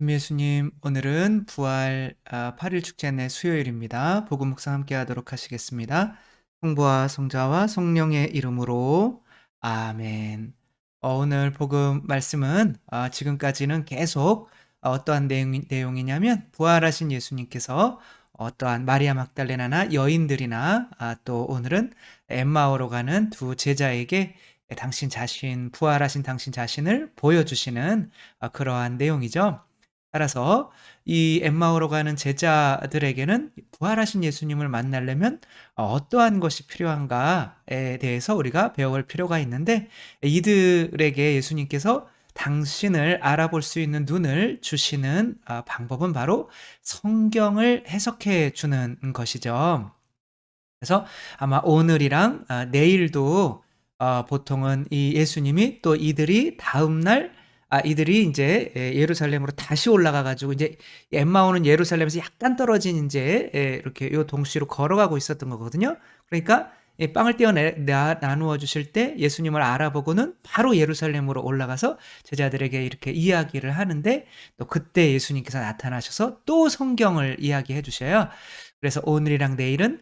예수님, 오늘은 부활 8일 축제 내 수요일입니다. 복음 묵상 함께 하도록 하시겠습니다. 성부와 성자와 성령의 이름으로 아멘. 오늘 복음 말씀은 지금까지는 계속 어떠한 내용이냐면 부활하신 예수님께서 어떠한 마리아 막달레나나 여인들이나 또 오늘은 엠마오로 가는 두 제자에게 부활하신 당신 자신을 보여주시는 그러한 내용이죠. 따라서 이 엠마오로 가는 제자들에게는 부활하신 예수님을 만나려면 어떠한 것이 필요한가에 대해서 우리가 배워볼 필요가 있는데, 이들에게 예수님께서 당신을 알아볼 수 있는 눈을 주시는 방법은 바로 성경을 해석해 주는 것이죠. 그래서 아마 오늘이랑 내일도 보통은 이 예수님이 또 이들이 이제 예루살렘으로 다시 올라가 가지고 이제 엠마오는 예루살렘에서 약간 떨어진 인제 이렇게 요 동시로 걸어가고 있었던 거거든요. 그러니까 이 빵을 나누어 주실 때 예수님을 알아보고는 바로 예루살렘으로 올라가서 제자들에게 이렇게 이야기를 하는데, 또 그때 예수님께서 나타나셔서 또 성경을 이야기해 주셔요. 그래서 오늘이랑 내일은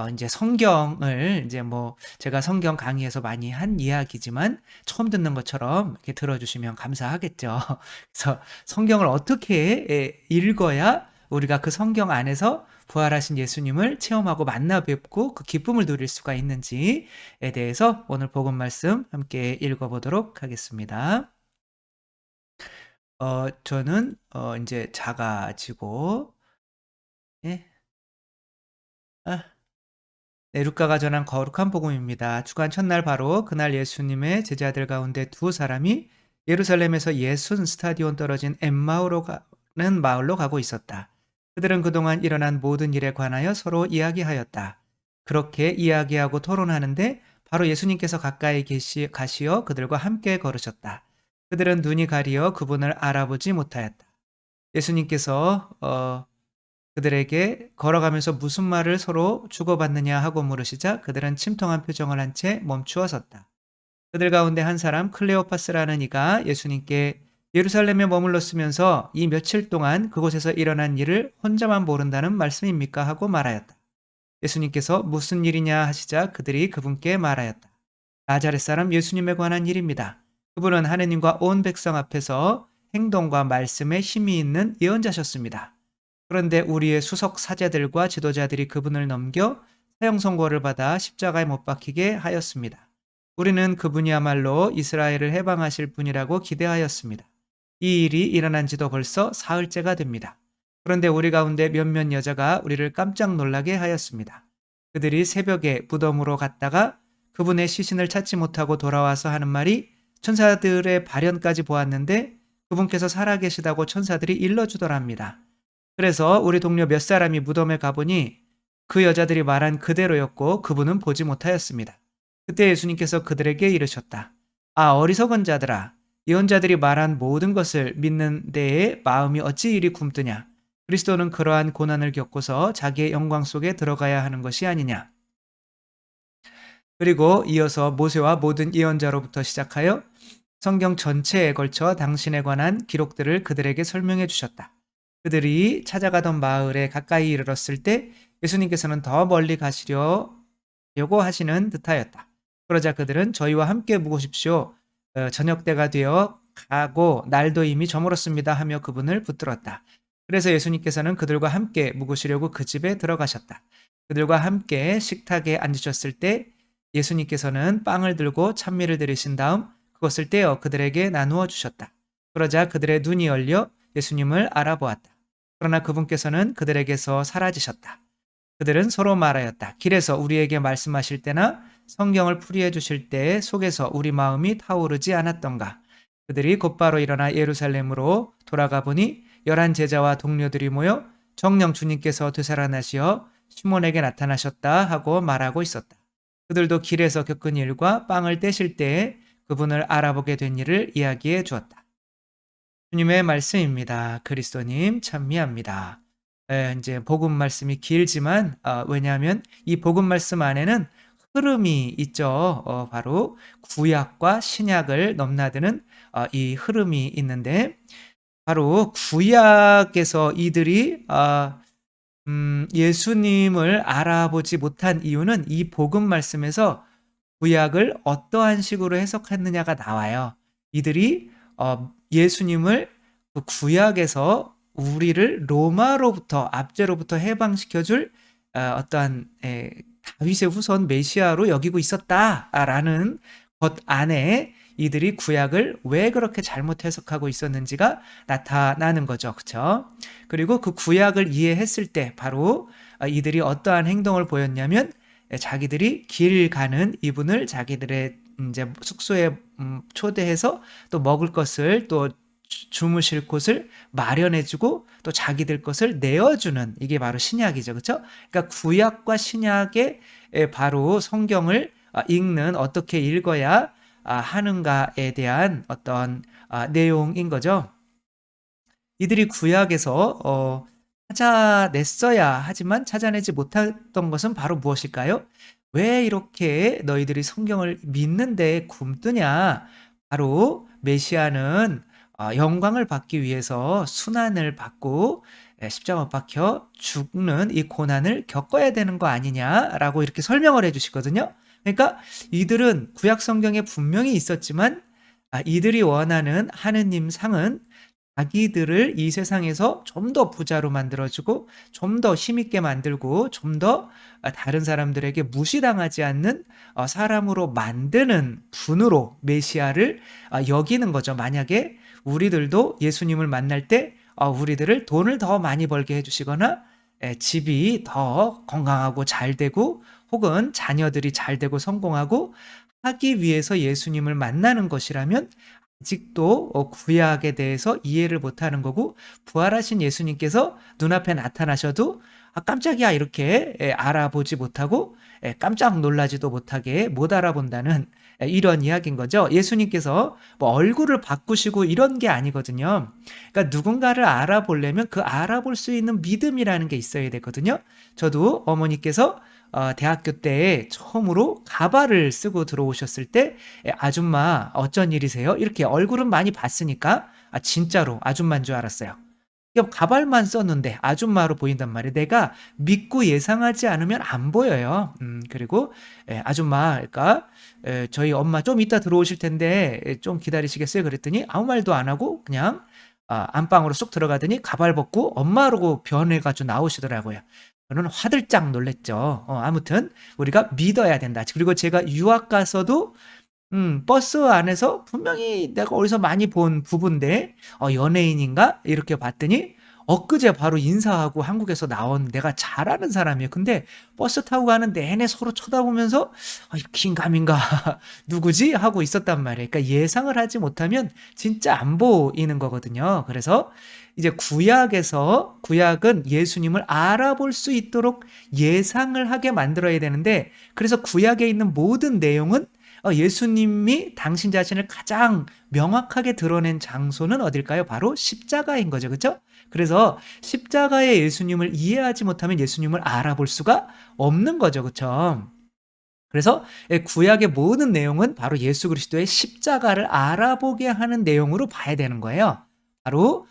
인제 성경을 인제 뭐 제가 성경 강의에서 많이 한 이야기지만 처음 듣는 것처럼 이렇게 들어 주시면 감사하겠죠. 그래서 성경을 어떻게 읽어야 우리가 그 성경 안에서 부활하신 예수님을 체험하고 만나 뵙고 그 기쁨을 누릴 수가 있는지에 대해서 오늘 복음 말씀 함께 읽어 보도록 하겠습니다. 저는 인제 작아지고 예. 아. 네, 루카가 전한 거룩한 복음입니다. 주간 첫날 바로 그날 예수님의 제자들 가운데 두 사람이 예루살렘에서 예순 스타디온 떨어진 엠마오로 가는 마을로 가고 있었다. 그들은 그동안 일어난 모든 일에 관하여 서로 이야기하였다. 그렇게 이야기하고 토론하는데 바로 예수님께서 가까이 가시어 그들과 함께 걸으셨다. 그들은 눈이 가리어 그분을 알아보지 못하였다. 예수님께서 그들에게 걸어가면서 무슨 말을 서로 주고받느냐 하고 물으시자 그들은 침통한 표정을 한 채 멈추어 섰다. 그들 가운데 한 사람 클레오파스라는 이가 예수님께 예루살렘에 머물렀으면서 이 며칠 동안 그곳에서 일어난 일을 혼자만 모른다는 말씀입니까? 하고 말하였다. 예수님께서 무슨 일이냐 하시자 그들이 그분께 말하였다. 나자렛 사람 예수님에 관한 일입니다. 그분은 하느님과 온 백성 앞에서 행동과 말씀에 힘이 있는 예언자셨습니다. 그런데 우리의 수석 사제들과 지도자들이 그분을 넘겨 사형 선고를 받아 십자가에 못 박히게 하였습니다. 우리는 그분이야말로 이스라엘을 해방하실 분이라고 기대하였습니다. 이 일이 일어난 지도 벌써 사흘째가 됩니다. 그런데 우리 가운데 몇몇 여자가 우리를 깜짝 놀라게 하였습니다. 그들이 새벽에 무덤으로 갔다가 그분의 시신을 찾지 못하고 돌아와서 하는 말이, 천사들의 발현까지 보았는데 그분께서 살아계시다고 천사들이 일러주더랍니다. 그래서 우리 동료 몇 사람이 무덤에 가보니 그 여자들이 말한 그대로였고 그분은 보지 못하였습니다. 그때 예수님께서 그들에게 이르셨다. 어리석은 자들아, 예언자들이 말한 모든 것을 믿는 데에 마음이 어찌 이리 굼뜨냐. 그리스도는 그러한 고난을 겪고서 자기의 영광 속에 들어가야 하는 것이 아니냐. 그리고 이어서 모세와 모든 예언자로부터 시작하여 성경 전체에 걸쳐 당신에 관한 기록들을 그들에게 설명해 주셨다. 그들이 찾아가던 마을에 가까이 이르렀을 때 예수님께서는 더 멀리 가시려고 하시는 듯하였다. 그러자 그들은 저희와 함께 묵으십시오. 저녁 때가 되어 가고 날도 이미 저물었습니다 하며 그분을 붙들었다. 그래서 예수님께서는 그들과 함께 묵으시려고 그 집에 들어가셨다. 그들과 함께 식탁에 앉으셨을 때 예수님께서는 빵을 들고 찬미를 드리신 다음 그것을 떼어 그들에게 나누어 주셨다. 그러자 그들의 눈이 열려 예수님을 알아보았다. 그러나 그분께서는 그들에게서 사라지셨다. 그들은 서로 말하였다. 길에서 우리에게 말씀하실 때나 성경을 풀이해 주실 때 속에서 우리 마음이 타오르지 않았던가. 그들이 곧바로 일어나 예루살렘으로 돌아가 보니 11 제자와 동료들이 모여 정녕 주님께서 되살아나시어 시몬에게 나타나셨다 하고 말하고 있었다. 그들도 길에서 겪은 일과 빵을 떼실 때에 그분을 알아보게 된 일을 이야기해 주었다. 주님의 말씀입니다. 그리스도님 찬미합니다. 이제 복음 말씀이 길지만 왜냐하면 이 복음 말씀 안에는 흐름이 있죠. 바로 구약과 신약을 넘나드는 이 흐름이 있는데 바로 구약에서 이들이 예수님을 알아보지 못한 이유는 이 복음 말씀에서 구약을 어떠한 식으로 해석했느냐가 나와요. 이들이 예수님을 그 구약에서 우리를 로마로부터 압제로부터 해방시켜 줄 어떠한 다윗의 후손 메시아로 여기고 있었다라는 것 안에 이들이 구약을 왜 그렇게 잘못 해석하고 있었는지가 나타나는 거죠. 그렇죠? 그리고 그 구약을 이해했을 때 바로 이들이 어떠한 행동을 보였냐면 자기들이 길 가는 이분을 자기들의 이제 숙소에 초대해서 또 먹을 것을 또 주무실 곳을 마련해 주고 또 자기들 것을 내어 주는 이게 바로 신약이죠. 그렇죠? 그러니까 구약과 신약의 바로 성경을 읽는 어떻게 읽어야 하는가에 대한 어떤 내용인 거죠. 이들이 구약에서 찾아냈어야 하지만 찾아내지 못했던 것은 바로 무엇일까요? 왜 이렇게 너희들이 성경을 믿는 데 굼뜨냐? 바로 메시아는 영광을 받기 위해서 순환을 받고 십자가 못 박혀 죽는 이 고난을 겪어야 되는 거 아니냐라고 이렇게 설명을 해주시거든요. 그러니까 이들은 구약 성경에 분명히 있었지만 이들이 원하는 하느님 상은 자기들을 이 세상에서 좀 더 부자로 만들어주고 좀 더 힘있게 만들고 좀 더 다른 사람들에게 무시당하지 않는 사람으로 만드는 분으로 메시아를 여기는 거죠. 만약에 우리들도 예수님을 만날 때 우리들을 돈을 더 많이 벌게 해주시거나 집이 더 건강하고 잘 되고 혹은 자녀들이 잘 되고 성공하고 하기 위해서 예수님을 만나는 것이라면 아직도 구약에 대해서 이해를 못하는 거고 부활하신 예수님께서 눈앞에 나타나셔도 깜짝이야 이렇게 알아보지 못하고 깜짝 놀라지도 못하게 못 알아본다는 이런 이야기인 거죠. 예수님께서 뭐 얼굴을 바꾸시고 이런 게 아니거든요. 그러니까 누군가를 알아보려면 그 알아볼 수 있는 믿음이라는 게 있어야 되거든요. 저도 어머니께서 대학교 때 처음으로 가발을 쓰고 들어오셨을 때 아줌마 어쩐 일이세요? 이렇게 얼굴은 많이 봤으니까 진짜로 아줌마인 줄 알았어요. 가발만 썼는데 아줌마로 보인단 말이에요. 내가 믿고 예상하지 않으면 안 보여요. 그리고 아줌마, 그러니까 저희 엄마 좀 이따 들어오실 텐데 좀 기다리시겠어요? 그랬더니 아무 말도 안 하고 그냥 안방으로 쑥 들어가더니 가발 벗고 엄마로 변해가지고 나오시더라고요. 저는 화들짝 놀랬죠. 아무튼 우리가 믿어야 된다. 그리고 제가 유학 가서도 버스 안에서 분명히 내가 어디서 많이 본 부부인데 연예인인가 이렇게 봤더니 엊그제 바로 인사하고 한국에서 나온 내가 잘 아는 사람이에요. 근데 버스 타고 가는 내내 서로 쳐다보면서 긴가민가 누구지 하고 있었단 말이에요. 그러니까 예상을 하지 못하면 진짜 안 보이는 거거든요. 그래서 이제 구약은 예수님을 알아볼 수 있도록 예상을 하게 만들어야 되는데, 그래서 구약에 있는 모든 내용은 예수님이 당신 자신을 가장 명확하게 드러낸 장소는 어딜까요? 바로 십자가인 거죠. 그렇죠? 그래서 십자가의 예수님을 이해하지 못하면 예수님을 알아볼 수가 없는 거죠. 그렇죠? 그래서 구약의 모든 내용은 바로 예수 그리스도의 십자가를 알아보게 하는 내용으로 봐야 되는 거예요. 바로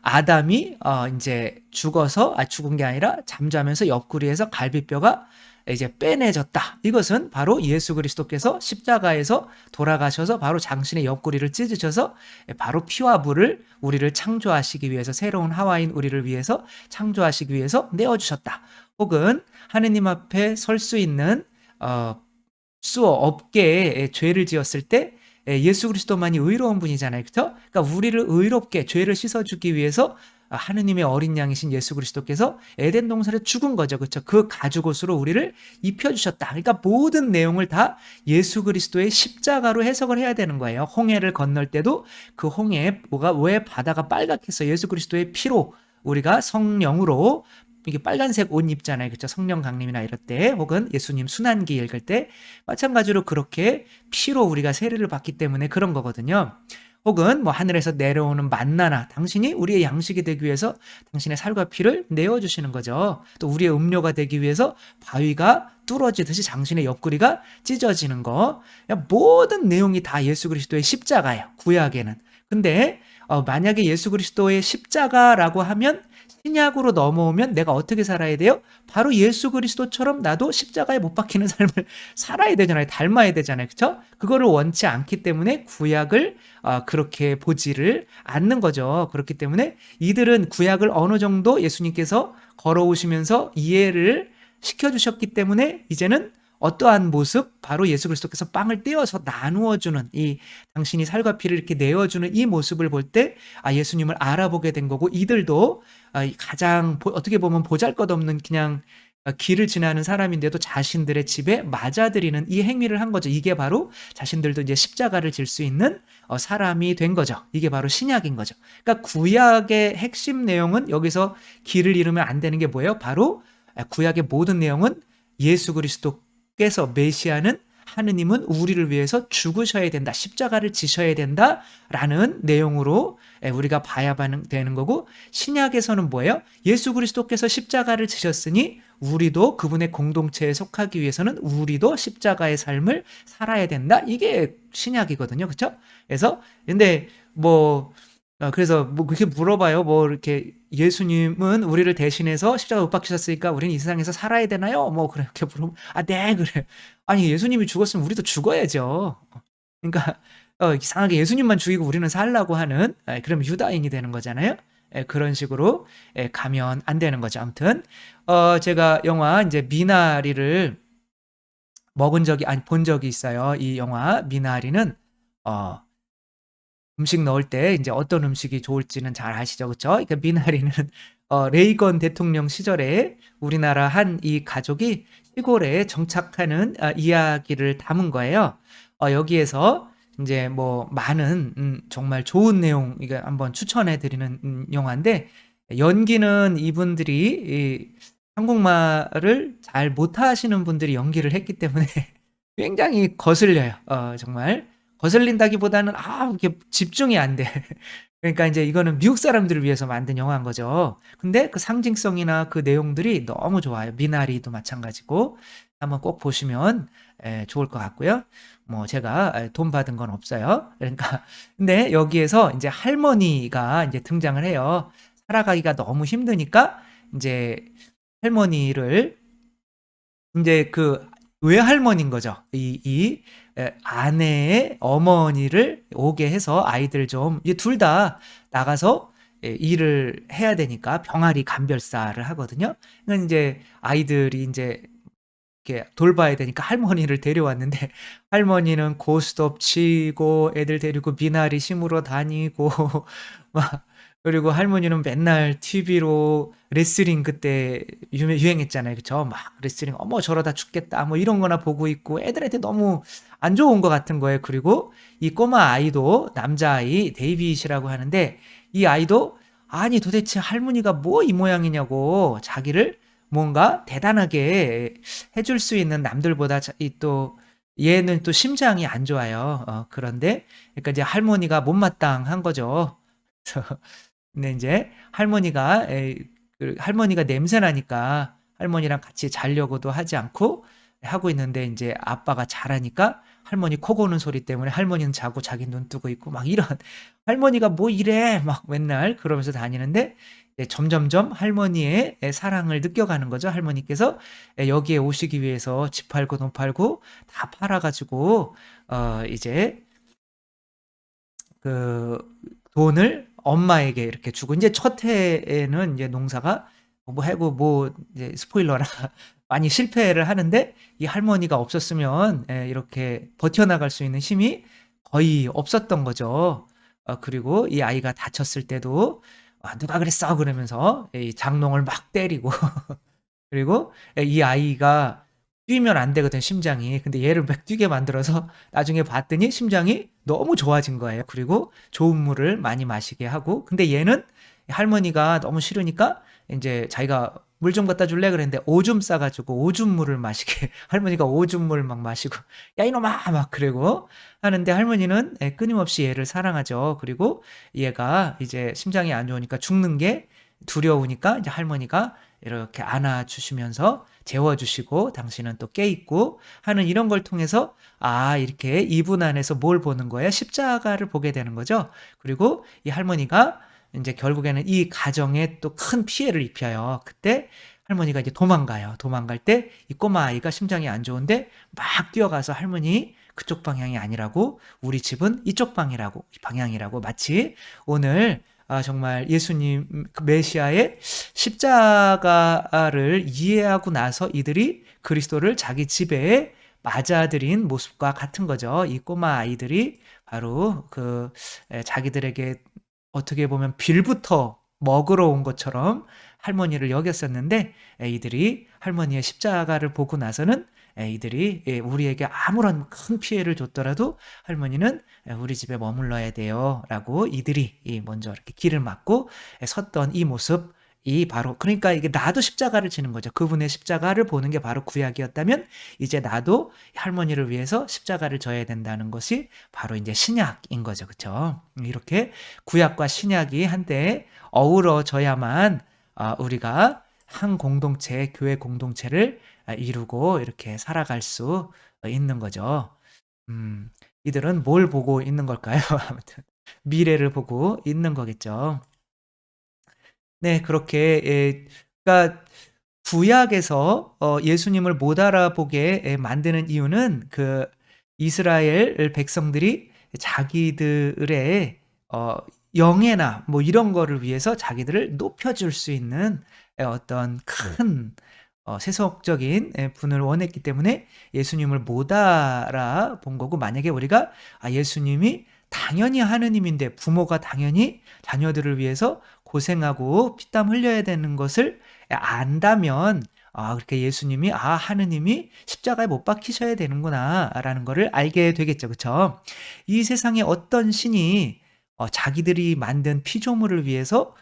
아담이 이제 죽어서 죽은 게 아니라 잠자면서 옆구리에서 갈비뼈가 이제 빼내졌다. 이것은 바로 예수 그리스도께서 십자가에서 돌아가셔서 바로 당신의 옆구리를 찢으셔서 바로 피와 물을 우리를 창조하시기 위해서, 새로운 하와인 우리를 위해서 창조하시기 위해서 내어주셨다. 혹은 하느님 앞에 설 수 있는 수 없게 죄를 지었을 때 예수 그리스도만이 의로운 분이잖아요. 그렇죠? 그러니까 우리를 의롭게 죄를 씻어주기 위해서 하느님의 어린 양이신 예수 그리스도께서 에덴 동산에 죽은 거죠. 그렇죠? 그 가죽옷으로 우리를 입혀주셨다. 그러니까 모든 내용을 다 예수 그리스도의 십자가로 해석을 해야 되는 거예요. 홍해를 건널 때도 그 홍해에 왜 바다가 빨갛겠어? 예수 그리스도의 피로 우리가 성령으로 이게 빨간색 옷 입잖아요. 그렇죠? 성령 강림이나 이럴 때, 혹은 예수님 순환기 읽을 때 마찬가지로 그렇게 피로 우리가 세례를 받기 때문에 그런 거거든요. 혹은 하늘에서 내려오는 만나나 당신이 우리의 양식이 되기 위해서 당신의 살과 피를 내어주시는 거죠. 또 우리의 음료가 되기 위해서 바위가 뚫어지듯이 당신의 옆구리가 찢어지는 거. 모든 내용이 다 예수 그리스도의 십자가예요. 구약에는. 근데 만약에 예수 그리스도의 십자가라고 하면 신약으로 넘어오면 내가 어떻게 살아야 돼요? 바로 예수 그리스도처럼 나도 십자가에 못 박히는 삶을 살아야 되잖아요. 닮아야 되잖아요. 그쵸? 그거를 원치 않기 때문에 구약을 그렇게 보지를 않는 거죠. 그렇기 때문에 이들은 구약을 어느 정도 예수님께서 걸어오시면서 이해를 시켜주셨기 때문에 이제는 어떠한 모습, 바로 예수 그리스도께서 빵을 떼어서 나누어 주는, 이 당신이 살과 피를 이렇게 내어 주는 이 모습을 볼 때 예수님을 알아보게 된 거고, 이들도 이 가장 어떻게 보면 보잘것없는 그냥 길을 지나는 사람인데도 자신들의 집에 맞아들이는 이 행위를 한 거죠. 이게 바로 자신들도 이제 십자가를 질 수 있는 사람이 된 거죠. 이게 바로 신약인 거죠. 그러니까 구약의 핵심 내용은, 여기서 길을 잃으면 안 되는 게 뭐예요? 바로 구약의 모든 내용은 예수 그리스도께서, 메시아는, 하느님은 우리를 위해서 죽으셔야 된다, 십자가를 지셔야 된다라는 내용으로 우리가 봐야 되는 거고, 신약에서는 뭐예요? 예수 그리스도께서 십자가를 지셨으니 우리도 그분의 공동체에 속하기 위해서는 우리도 십자가의 삶을 살아야 된다. 이게 신약이거든요. 그렇죠? 그래서 근데 그래서 그렇게 물어봐요. 이렇게 예수님은 우리를 대신해서 십자가 못 박히셨으니까 우리는 이 세상에서 살아야 되나요? 그렇게 물어보면 네, 그래. 아니, 예수님이 죽었으면 우리도 죽어야죠. 그러니까 이상하게 예수님만 죽이고 우리는 살라고 하는, 그럼 유다인이 되는 거잖아요. 그런 식으로 가면 안 되는 거죠. 아무튼 제가 영화 이제 미나리를 본 적이 있어요. 이 영화 미나리는 음식 넣을 때 이제 어떤 음식이 좋을지는 잘 아시죠, 그렇죠? 그러니까 미나리는 레이건 대통령 시절에 우리나라 한 이 가족이 시골에 정착하는 이야기를 담은 거예요. 여기에서 이제 많은 정말 좋은 내용, 이거 한번 추천해 드리는 영화인데, 연기는 이분들이 한국말을 잘 못하시는 분들이 연기를 했기 때문에 굉장히 거슬려요. 정말 거슬린다기보다는 이게 집중이 안 돼. 그러니까 이제 이거는 미국 사람들을 위해서 만든 영화인 거죠. 근데 그 상징성이나 그 내용들이 너무 좋아요. 미나리도 마찬가지고 한번 꼭 보시면 좋을 것 같고요. 제가 돈 받은 건 없어요. 그러니까 근데 여기에서 이제 할머니가 이제 등장을 해요. 살아가기가 너무 힘드니까 이제 할머니를, 이제 그 외할머니인 거죠. 이 아내의 어머니를 오게 해서 아이들 좀, 이 둘 다 나가서 일을 해야 되니까 병아리 감별사를 하거든요. 그러니까 이제 아이들이 이제 이렇게 돌봐야 되니까 할머니를 데려왔는데, 할머니는 고스톱 치고 애들 데리고 미나리 심으러 다니고 막, 그리고 할머니는 맨날 TV로 레슬링, 그때 유행했잖아요. 그쵸? 막 레슬링, 어머 저러다 죽겠다 이런 거나 보고 있고, 애들한테 너무 안 좋은 것 같은 거예요. 그리고 이 꼬마 아이도, 남자아이 데이빗이라고 하는데, 이 아이도 아니 도대체 할머니가 이 모양이냐고, 자기를 뭔가 대단하게 해줄 수 있는, 남들보다 또 얘는 또 심장이 안 좋아요. 그런데 그러니까 이제 할머니가 못마땅한 거죠. 근데 이제 할머니가 냄새 나니까 할머니랑 같이 자려고도 하지 않고 하고 있는데, 이제 아빠가 자라니까 할머니 코 고는 소리 때문에 할머니는 자고 자기 눈 뜨고 있고 막 이런, 할머니가 이래 막 맨날 그러면서 다니는데, 점점점 할머니의 사랑을 느껴가는 거죠. 할머니께서 여기에 오시기 위해서 집 팔고 돈 팔고 다 팔아가지고 이제 그 돈을 엄마에게 이렇게 주고, 이제 첫 해에는 이제 농사가 해고 이제 스포일러라 많이 실패를 하는데, 이 할머니가 없었으면 이렇게 버텨나갈 수 있는 힘이 거의 없었던 거죠. 그리고 이 아이가 다쳤을 때도 누가 그랬어 그러면서 이 장롱을 막 때리고 그리고 이 아이가 뛰면 안 되거든, 심장이. 근데 얘를 막 뛰게 만들어서 나중에 봤더니 심장이 너무 좋아진 거예요. 그리고 좋은 물을 많이 마시게 하고, 근데 얘는 할머니가 너무 싫으니까 이제 자기가 물 좀 갖다 줄래 그랬는데 오줌 싸가지고 오줌물을 마시게 할머니가 오줌물 막 마시고 야 이놈아 막 그러고 하는데, 할머니는 끊임없이 얘를 사랑하죠. 그리고 얘가 이제 심장이 안 좋으니까 죽는 게 두려우니까 이제 할머니가 이렇게 안아 주시면서 재워 주시고 당신은 또 깨 있고 하는 이런 걸 통해서 이렇게 이분 안에서 뭘 보는 거예요? 십자가를 보게 되는 거죠. 그리고 이 할머니가 인제 결국에는 이 가정에 또 큰 피해를 입혀요. 그때 할머니가 이제 도망가요. 도망갈 때 이 꼬마 아이가 심장이 안 좋은데 막 뛰어가서 할머니 그쪽 방향이 아니라고 우리 집은 이쪽 방향이라고 마치 오늘 정말 예수님 그 메시아의 십자가를 이해하고 나서 이들이 그리스도를 자기 집에 맞아들인 모습과 같은 거죠. 이 꼬마 아이들이 바로 자기들에게 어떻게 보면 빌부터 먹으러 온 것처럼 할머니를 여겼었는데 이들이 할머니의 십자가를 보고 나서는 이들이 우리에게 아무런 큰 피해를 줬더라도 할머니는 우리 집에 머물러야 돼요라고 이들이 먼저 이렇게 길을 막고 섰던 이 모습이 바로 그러니까 이게 나도 십자가를 지는 거죠. 그분의 십자가를 보는 게 바로 구약이었다면 이제 나도 할머니를 위해서 십자가를 져야 된다는 것이 바로 이제 신약인 거죠. 그쵸? 이렇게 구약과 신약이 한때 어우러져야만 우리가 한 공동체, 교회 공동체를 이루고 이렇게 살아갈 수 있는 거죠. 음. 이들은 뭘 보고 있는 걸까요? 아무튼 미래를 보고 있는 거겠죠. 네. 그렇게 그러니까 구약에서 예수님을 못 알아보게 만드는 이유는 그 이스라엘 백성들이 자기들의 어 영예나 뭐 이런 거를 위해서 자기들을 높여 줄 수 있는 어떤 네. 큰 세속적인 분을 원했기 때문에 예수님을 못 알아본 거고 만약에 우리가 예수님이 당연히 하느님인데 부모가 당연히 자녀들을 위해서 고생하고 피땀 흘려야 되는 것을 안다면 그렇게 예수님이 '하느님이 십자가에 못 박히셔야 되는구나.'라는 거를 알게 되겠죠. 그쵸? 이 세상에 어떤 신이 자기들이 만든 피조물을 위해서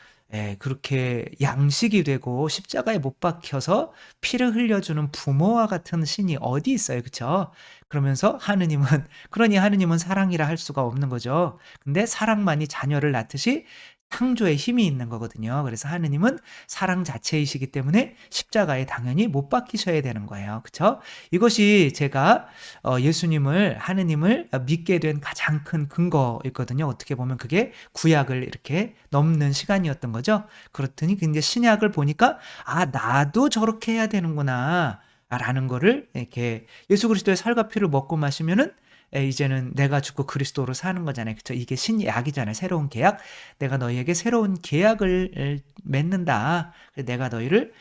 그렇게 양식이 되고 십자가에 못 박혀서 피를 흘려주는 부모와 같은 신이 어디 있어요. 그쵸? 그러면서 하느님은 그러니 하느님은 사랑이라 할 수가 없는 거죠. 근데 사랑만이 자녀를 낳듯이 창조에 힘이 있는 거거든요. 그래서 하느님은 사랑 자체이시기 때문에 십자가에 당연히 못 박히셔야 되는 거예요. 그쵸? 이것이 제가 예수님을 하느님을 믿게 된 가장 큰 근거였거든요. 어떻게 보면 그게 구약을 이렇게 넘는 시간이었던 거죠. 그렇더니 근데 신약을 보니까 '나도 저렇게 해야 되는구나.' 라는 거를 이렇게 예수 그리스도의 살과 피를 먹고 마시면은 이제는 내가 죽고 그리스도로 사는 거잖아요. 그쵸? 이게 신약이잖아요. 새로운 계약. 내가 너희에게 새로운 계약을 맺는다. 내가 너희를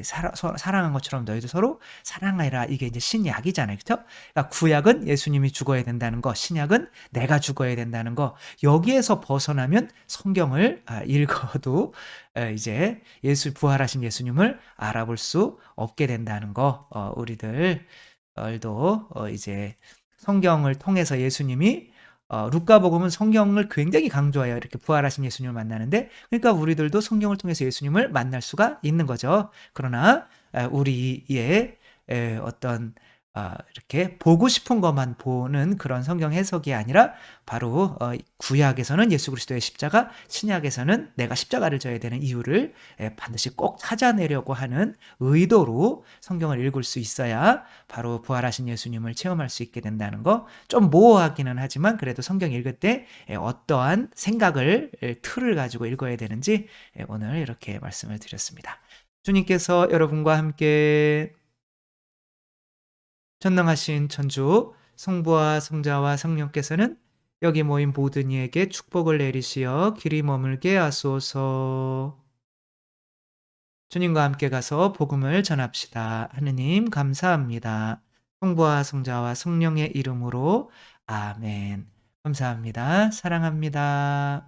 사랑한 것처럼 너희도 서로 사랑하라. 이게 이제 신약이잖아요. 그쵸? 그러니까 구약은 예수님이 죽어야 된다는 거, 신약은 내가 죽어야 된다는 거. 여기에서 벗어나면 성경을 읽어도 이제 부활하신 예수님을 알아볼 수 없게 된다는 거. 우리들도 이제 성경을 통해서 예수님이 루카복음은 성경을 굉장히 강조해요. 이렇게 부활하신 예수님을 만나는데 그러니까 우리들도 성경을 통해서 예수님을 만날 수가 있는 거죠. 그러나 우리의 어떤 이렇게 보고 싶은 것만 보는 그런 성경 해석이 아니라 바로 구약에서는 예수 그리스도의 십자가, 신약에서는 내가 십자가를 져야 되는 이유를 반드시 꼭 찾아내려고 하는 의도로 성경을 읽을 수 있어야 바로 부활하신 예수님을 체험할 수 있게 된다는 거. 좀 모호하기는 하지만 그래도 성경 읽을 때 어떠한 생각을 틀을 가지고 읽어야 되는지 오늘 이렇게 말씀을 드렸습니다. 주님께서 여러분과 함께 전능하신 천주 성부와 성자와 성령께서는 여기 모인 모든 이에게 축복을 내리시어 길이 머물게 하소서. 주님과 함께 가서 복음을 전합시다. 하느님 감사합니다. 성부와 성자와 성령의 이름으로 아멘. 감사합니다. 사랑합니다.